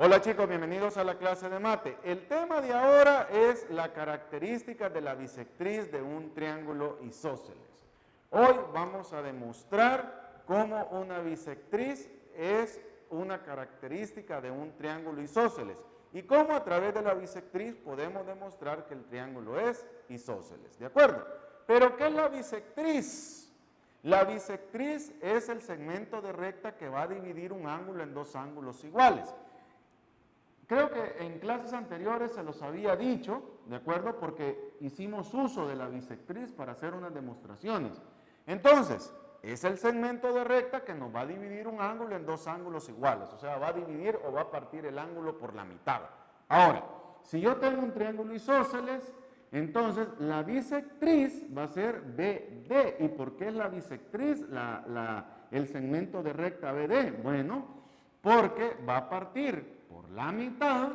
Hola chicos, bienvenidos a la clase de mate. El tema de ahora es la característica de la bisectriz de un triángulo isósceles. Hoy vamos a demostrar cómo una bisectriz es una característica de un triángulo isósceles y cómo a través de la bisectriz podemos demostrar que el triángulo es isósceles, ¿de acuerdo? Pero ¿qué es la bisectriz? La bisectriz es el segmento de recta que va a dividir un ángulo en dos ángulos iguales. Creo que en clases anteriores se los había dicho, ¿de acuerdo? Porque hicimos uso de la bisectriz para hacer unas demostraciones. Entonces, es el segmento de recta que nos va a dividir un ángulo en dos ángulos iguales. O sea, va a dividir o va a partir el ángulo por la mitad. Ahora, si yo tengo un triángulo isósceles, entonces la bisectriz va a ser BD. ¿Y por qué es la bisectriz el segmento de recta BD? Bueno, porque va a partir por la mitad,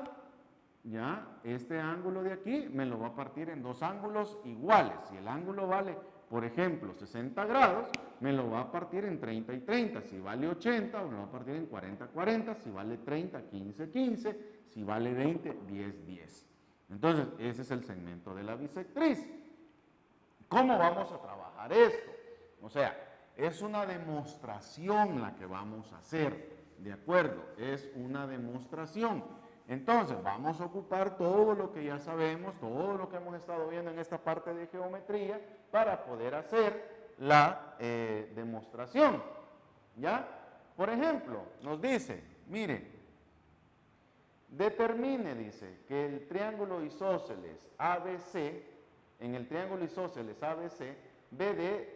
ya, este ángulo de aquí me lo va a partir en dos ángulos iguales. Si el ángulo vale, por ejemplo, 60 grados, me lo va a partir en 30 y 30. Si vale 80, me lo va a partir en 40, 40. Si vale 30, 15, 15. Si vale 20, 10, 10. Entonces, ese es el segmento de la bisectriz. ¿Cómo vamos a trabajar esto? O sea, es una demostración la que vamos a hacer. ¿De acuerdo? Es una demostración. Entonces, vamos a ocupar todo lo que ya sabemos, todo lo que hemos estado viendo en esta parte de geometría para poder hacer la demostración. ¿Ya? Por ejemplo, nos dice, mire, determine, dice, que el triángulo isósceles ABC, en el triángulo isósceles ABC, BD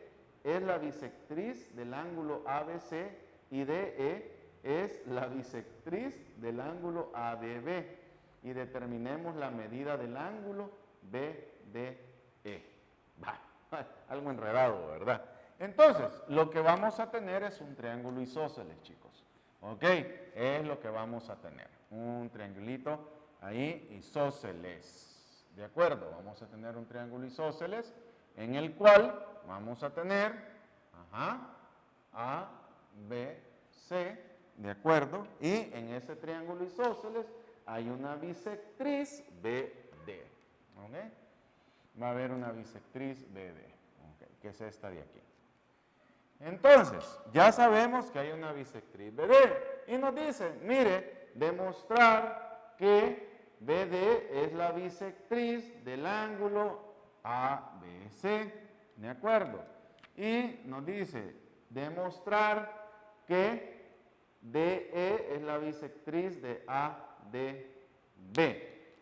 es la bisectriz del ángulo ABC y DE es la bisectriz del ángulo ADB y determinemos la medida del ángulo BDE. Algo enredado, ¿verdad? Entonces, lo que vamos a tener es un triángulo isósceles, chicos. ¿Ok? Es lo que vamos a tener. Un triangulito ahí isósceles. ¿De acuerdo? Vamos a tener un triángulo isósceles en el cual vamos a tener A, B, C. ¿De acuerdo? Y en ese triángulo isósceles hay una bisectriz BD. ¿Ok? Va a haber una bisectriz BD. ¿Ok? Que es esta de aquí. Entonces, ya sabemos que hay una bisectriz BD. Y nos dice, mire, demostrar que BD es la bisectriz del ángulo ABC. ¿De acuerdo? Y nos dice, demostrar que DE es la bisectriz de ADB.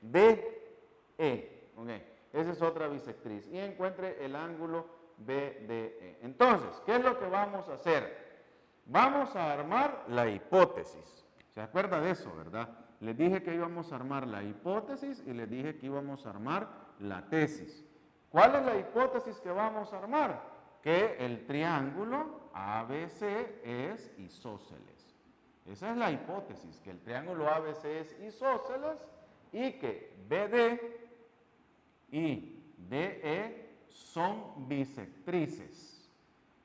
DE. Okay. Esa es otra bisectriz. Y encuentre el ángulo BDE. Entonces, ¿qué es lo que vamos a hacer? Vamos a armar la hipótesis. ¿Se acuerda de eso, verdad? Les dije que íbamos a armar la hipótesis y les dije que íbamos a armar la tesis. ¿Cuál es la hipótesis que vamos a armar? Que el triángulo ABC es isósceles. Esa es la hipótesis, que el triángulo ABC es isósceles y que BD y DE son bisectrices.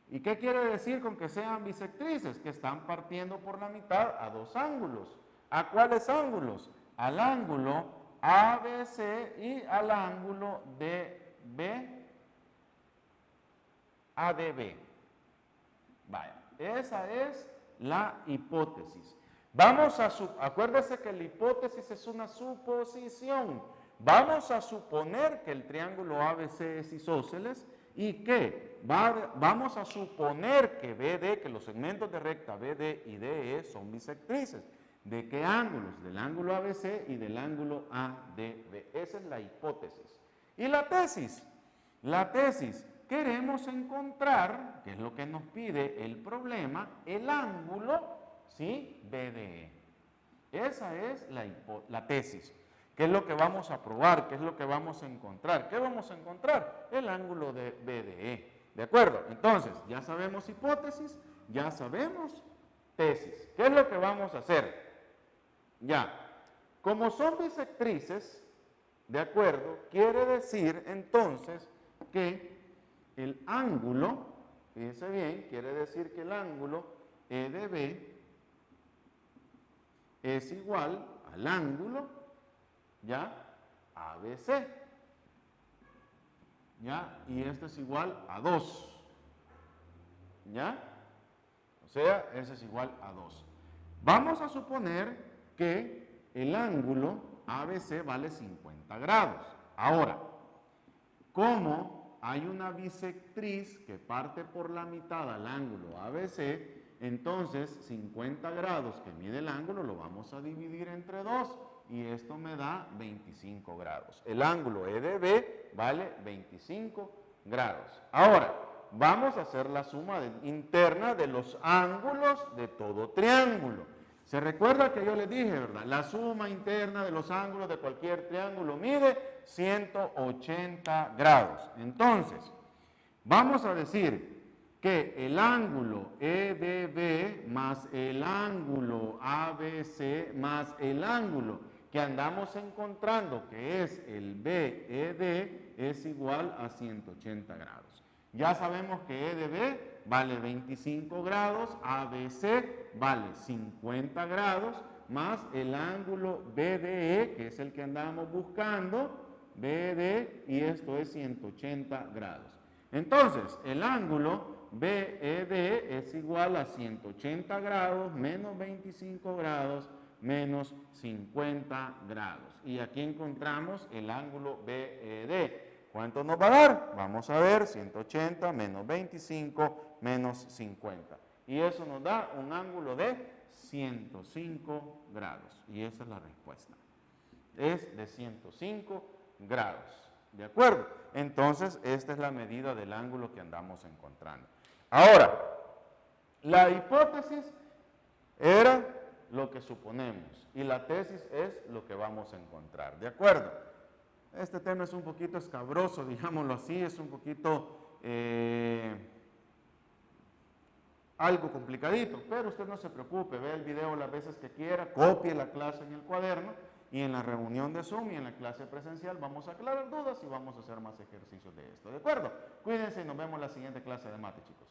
¿Y qué quiere decir con que sean bisectrices? Que están partiendo por la mitad a dos ángulos. ¿A cuáles ángulos? Al ángulo ABC y al ángulo DB, ADB. Vaya, esa es la hipótesis. Acuérdese que la hipótesis es una suposición. Vamos a suponer que el triángulo ABC es isósceles y que vamos a suponer que BD, que los segmentos de recta BD y DE son bisectrices. ¿De qué ángulos? Del ángulo ABC y del ángulo ADB. Esa es la hipótesis. ¿Y la tesis? La tesis. Queremos encontrar, que es lo que nos pide el problema, el ángulo, ¿sí? BDE. Esa es la tesis. ¿Qué es lo que vamos a probar? ¿Qué es lo que vamos a encontrar? ¿Qué vamos a encontrar? El ángulo de BDE. ¿De acuerdo? Entonces, ya sabemos hipótesis, ya sabemos tesis. ¿Qué es lo que vamos a hacer? Ya, como son bisectrices, ¿de acuerdo? Quiere decir entonces que el ángulo, fíjense bien, quiere decir que el ángulo EDB es igual al ángulo, ¿ya? ABC, ¿ya? Y esto es igual a 2, ¿ya? O sea, eso es igual a 2. Vamos a suponer que el ángulo ABC vale 50 grados. Ahora, como hay una bisectriz que parte por la mitad al ángulo ABC, entonces 50 grados que mide el ángulo lo vamos a dividir entre 2 y esto me da 25 grados. El ángulo EDB vale 25 grados. Ahora, vamos a hacer la suma interna de los ángulos de todo triángulo. ¿Se recuerda que yo les dije, verdad? La suma interna de los ángulos de cualquier triángulo mide 180 grados. Entonces, vamos a decir que el ángulo EDB más el ángulo ABC más el ángulo que andamos encontrando, que es el BED, es igual a 180 grados. Ya sabemos que EDB vale 25 grados, ABC vale 50 grados, más el ángulo BDE, que es el que andamos buscando, BD, y esto es 180 grados. Entonces, el ángulo BED es igual a 180 grados menos 25 grados menos 50 grados. Y aquí encontramos el ángulo BED. ¿Cuánto nos va a dar? Vamos a ver, 180 menos 25 menos 50. Y eso nos da un ángulo de 105 grados. Y esa es la respuesta. Es de 105 grados. ¿De acuerdo? Entonces, esta es la medida del ángulo que andamos encontrando. Ahora, la hipótesis era lo que suponemos y la tesis es lo que vamos a encontrar. ¿De acuerdo? Este tema es un poquito escabroso, digámoslo así, es un poquito algo complicadito, pero usted no se preocupe, ve el video las veces que quiera, copie la clase en el cuaderno y en la reunión de Zoom y en la clase presencial vamos a aclarar dudas y vamos a hacer más ejercicios de esto. ¿De acuerdo? Cuídense y nos vemos en la siguiente clase de mate, chicos.